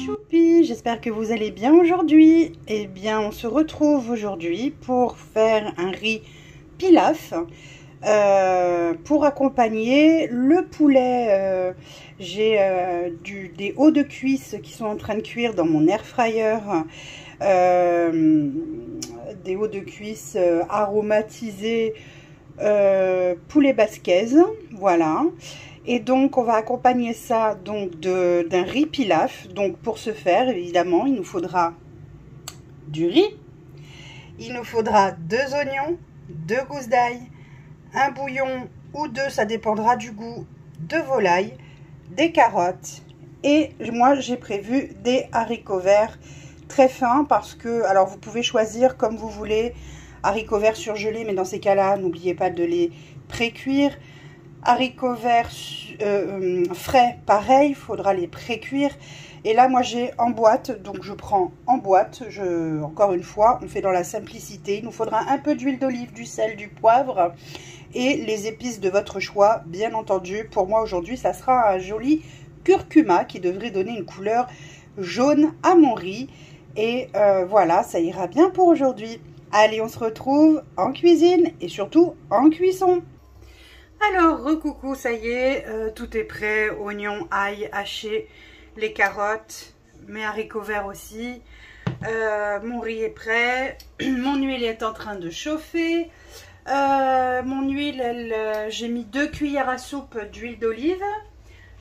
Choupi, j'espère que vous allez bien aujourd'hui. Eh bien, on se retrouve aujourd'hui pour faire un riz pilaf pour accompagner le poulet. J'ai des hauts de cuisse qui sont en train de cuire dans mon air fryer. Des hauts de cuisse aromatisés poulet basquez, voilà. Et donc on va accompagner ça donc d'un riz pilaf. Donc pour ce faire, évidemment, il nous faudra du riz, il nous faudra 2 oignons, 2 gousses d'ail, un bouillon ou 2, ça dépendra du goût, de volaille, des carottes, et moi j'ai prévu des haricots verts très fins parce que, alors vous pouvez choisir comme vous voulez, haricots verts surgelés, mais dans ces cas-là, n'oubliez pas de les pré-cuire. Haricots verts frais, pareil, il faudra les pré-cuire. Et là, moi, j'ai en boîte, donc je prends en boîte. Encore une fois, on fait dans la simplicité. Il nous faudra un peu d'huile d'olive, du sel, du poivre et les épices de votre choix, bien entendu. Pour moi, aujourd'hui, ça sera un joli curcuma qui devrait donner une couleur jaune à mon riz. Et voilà, ça ira bien pour aujourd'hui. Allez, on se retrouve en cuisine et surtout en cuisson. Alors, recoucou, ça y est, tout est prêt. Oignons, ail haché, les carottes, mes haricots verts aussi. Mon riz est prêt. Mon huile est en train de chauffer. Mon huile, j'ai mis 2 cuillères à soupe d'huile d'olive.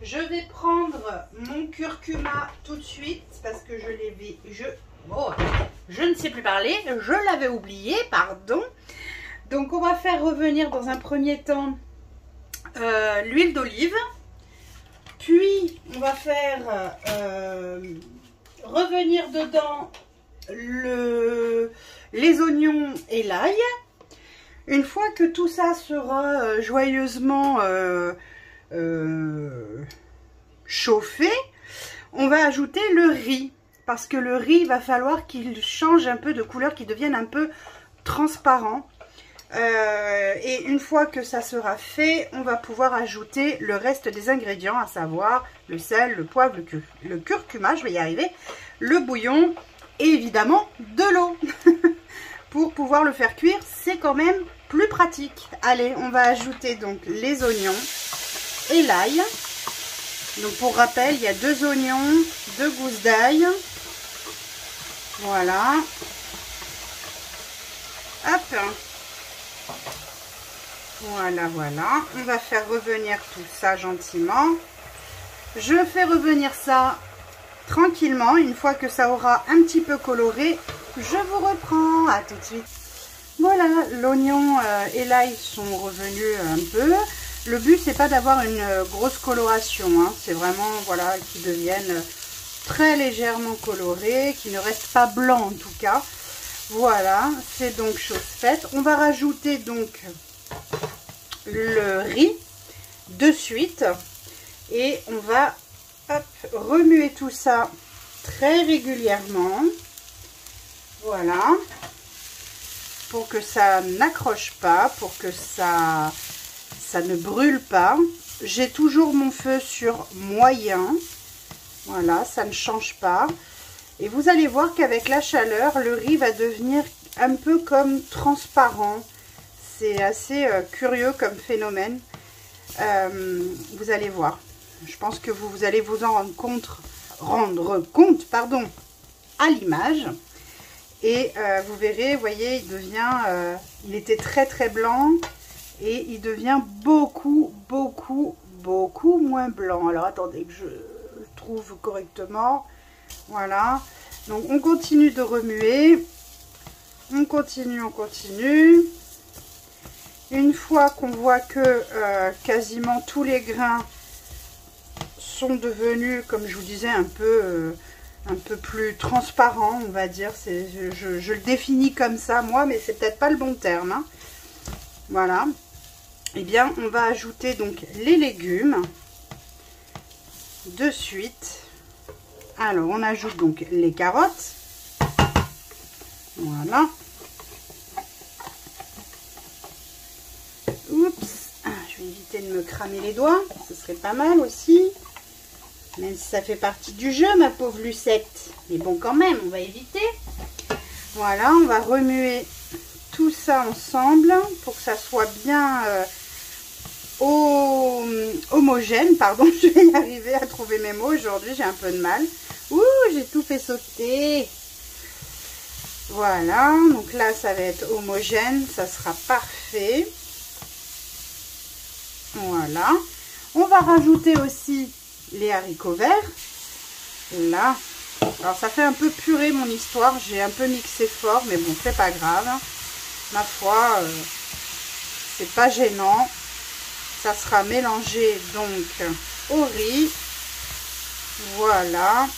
Je vais prendre mon curcuma tout de suite parce que je l'ai vu. Je ne sais plus parler, je l'avais oublié, pardon. Donc on va faire revenir dans un premier temps l'huile d'olive. Puis on va faire revenir dedans les oignons et l'ail. Une fois que tout ça sera joyeusement chauffé, on va ajouter le riz. Parce que le riz, il va falloir qu'il change un peu de couleur, qu'il devienne un peu transparent. Et une fois que ça sera fait, on va pouvoir ajouter le reste des ingrédients, à savoir le sel, le poivre, le curcuma, je vais y arriver, le bouillon et évidemment de l'eau. Pour pouvoir le faire cuire, c'est quand même plus pratique. Allez, on va ajouter donc les oignons et l'ail. Donc pour rappel, il y a 2 oignons, 2 gousses d'ail. Voilà. Hop. Voilà, voilà. On va faire revenir tout ça gentiment. Je fais revenir ça tranquillement. Une fois que ça aura un petit peu coloré, je vous reprends. À tout de suite. Voilà, l'oignon et l'ail sont revenus un peu. Le but, c'est pas d'avoir une grosse coloration, hein. C'est vraiment, voilà, qu'ils deviennent très légèrement colorés, qui ne restent pas blancs en tout cas. Voilà, c'est donc chose faite. On va rajouter donc le riz de suite et on va remuer tout ça très régulièrement. Voilà, pour que ça n'accroche pas, pour que ça ne brûle pas. J'ai toujours mon feu sur moyen. Voilà, ça ne change pas. Et vous allez voir qu'avec la chaleur, le riz va devenir un peu comme transparent. C'est assez curieux comme phénomène. Vous allez voir. Je pense que vous allez vous en rendre compte, à l'image. Et vous verrez, vous voyez, il devient, il était très très blanc et il devient beaucoup moins blanc. Alors attendez que je trouve correctement. Voilà, donc on continue de remuer, on continue. Une fois qu'on voit que quasiment tous les grains sont devenus, comme je vous disais, un peu plus transparents, on va dire. Je le définis comme ça moi, mais c'est peut-être pas le bon terme, hein. Voilà, et bien on va ajouter donc les légumes de suite. Alors, on ajoute donc les carottes. Voilà. Oups, je vais éviter de me cramer les doigts. Ce serait pas mal aussi. Même si ça fait partie du jeu, ma pauvre Lucette. Mais bon, quand même, on va éviter. Voilà, on va remuer tout ça ensemble pour que ça soit bien homogène. Pardon, je vais y arriver à trouver mes mots aujourd'hui, j'ai un peu de mal. Ouh, j'ai tout fait sauter. Voilà, donc là, ça va être homogène, ça sera parfait. Voilà. On va rajouter aussi les haricots verts. Là. Alors, ça fait un peu purée mon histoire. J'ai un peu mixé fort, mais bon, c'est pas grave. Ma foi, c'est pas gênant. Ça sera mélangé donc au riz. Voilà.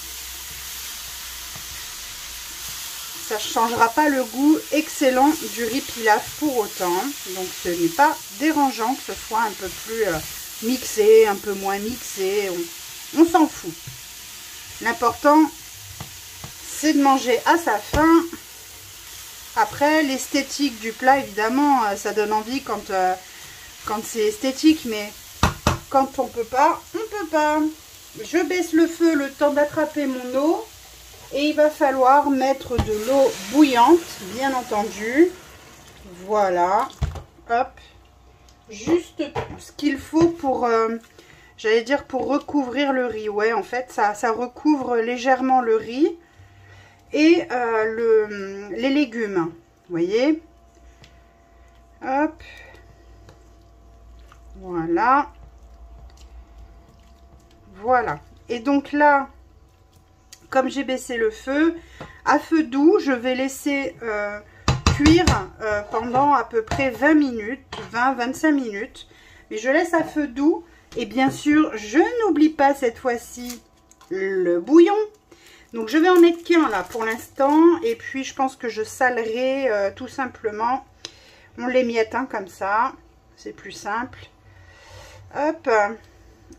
Ça ne changera pas le goût excellent du riz pilaf pour autant. Donc ce n'est pas dérangeant que ce soit un peu plus mixé, un peu moins mixé. On s'en fout. L'important, c'est de manger à sa faim. Après, l'esthétique du plat, évidemment, ça donne envie quand c'est esthétique. Mais quand on peut pas, on peut pas. Je baisse le feu le temps d'attraper mon eau. Et il va falloir mettre de l'eau bouillante, bien entendu. Voilà. Hop. Juste ce qu'il faut pour, j'allais dire, pour recouvrir le riz. Ouais, en fait, ça recouvre légèrement le riz et les légumes. Vous voyez? Hop. Voilà. Voilà. Et donc là, comme j'ai baissé le feu, à feu doux, je vais laisser cuire pendant à peu près 20 minutes, 20-25 minutes. Mais je laisse à feu doux. Et bien sûr, je n'oublie pas cette fois-ci le bouillon. Donc je vais en mettre qu'un là pour l'instant. Et puis je pense que je salerai tout simplement. On l'émiette comme ça. C'est plus simple. Hop.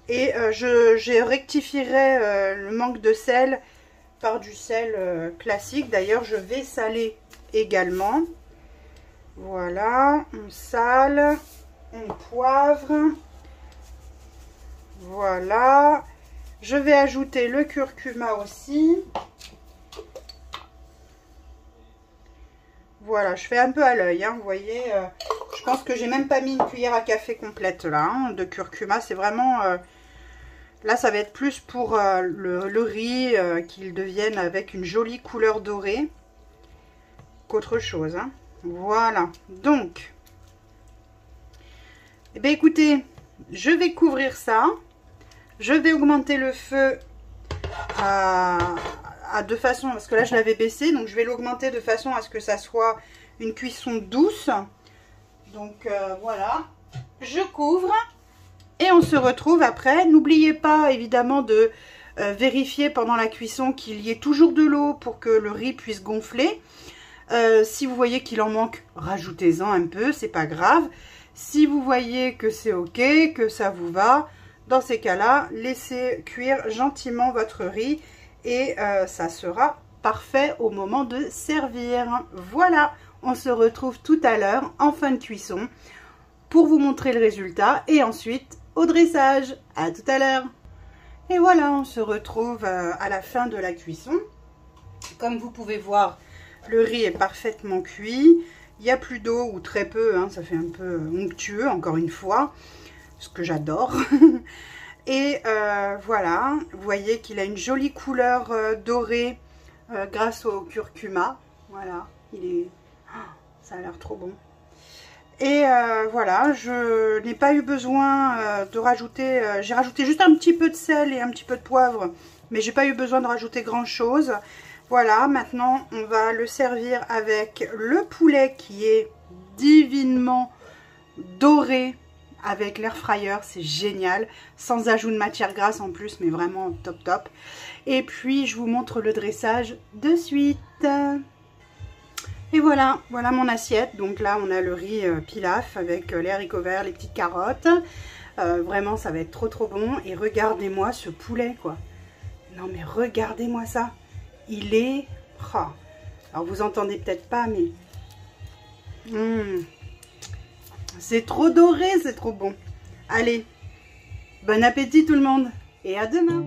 Et je rectifierai le manque de sel par du sel classique. D'ailleurs, je vais saler également. Voilà, on sale, on poivre. Voilà. Je vais ajouter le curcuma aussi. Voilà, je fais un peu à l'œil, hein, vous voyez. Je pense que j'ai même pas mis une cuillère à café complète là, hein, de curcuma. C'est vraiment... là, ça va être plus pour le riz, qu'il devienne avec une jolie couleur dorée qu'autre chose. Hein. Voilà. Donc, eh bien, écoutez, je vais couvrir ça. Je vais augmenter le feu de façon... Parce que là, je l'avais baissé. Donc, je vais l'augmenter de façon à ce que ça soit une cuisson douce. Donc, voilà. Je couvre. Et on se retrouve après. N'oubliez pas évidemment de vérifier pendant la cuisson qu'il y ait toujours de l'eau pour que le riz puisse gonfler. Si vous voyez qu'il en manque, rajoutez-en un peu, c'est pas grave. Si vous voyez que c'est ok, que ça vous va, dans ces cas-là, laissez cuire gentiment votre riz et ça sera parfait au moment de servir. Voilà, on se retrouve tout à l'heure en fin de cuisson pour vous montrer le résultat et ensuite au dressage. À tout à l'heure. Et voilà, on se retrouve à la fin de la cuisson. Comme vous pouvez voir, le riz est parfaitement cuit. Il n'y a plus d'eau ou très peu, hein, ça fait un peu onctueux encore une fois, ce que j'adore. Et voilà, vous voyez qu'il a une jolie couleur dorée grâce au curcuma. Voilà, ça a l'air trop bon. Et voilà, je n'ai pas eu besoin de rajouter, j'ai rajouté juste un petit peu de sel et un petit peu de poivre, mais j'ai pas eu besoin de rajouter grand chose. Voilà, maintenant on va le servir avec le poulet qui est divinement doré avec l'air fryer, c'est génial, sans ajout de matière grasse en plus, mais vraiment top top. Et puis je vous montre le dressage de suite. Et voilà, voilà mon assiette. Donc là, on a le riz pilaf avec les haricots verts, les petites carottes. Vraiment, ça va être trop trop bon. Et regardez-moi ce poulet, quoi. Non, mais regardez-moi ça. Il est... Oh. Alors, vous entendez peut-être pas, mais... C'est trop doré, c'est trop bon. Allez, bon appétit tout le monde. Et à demain.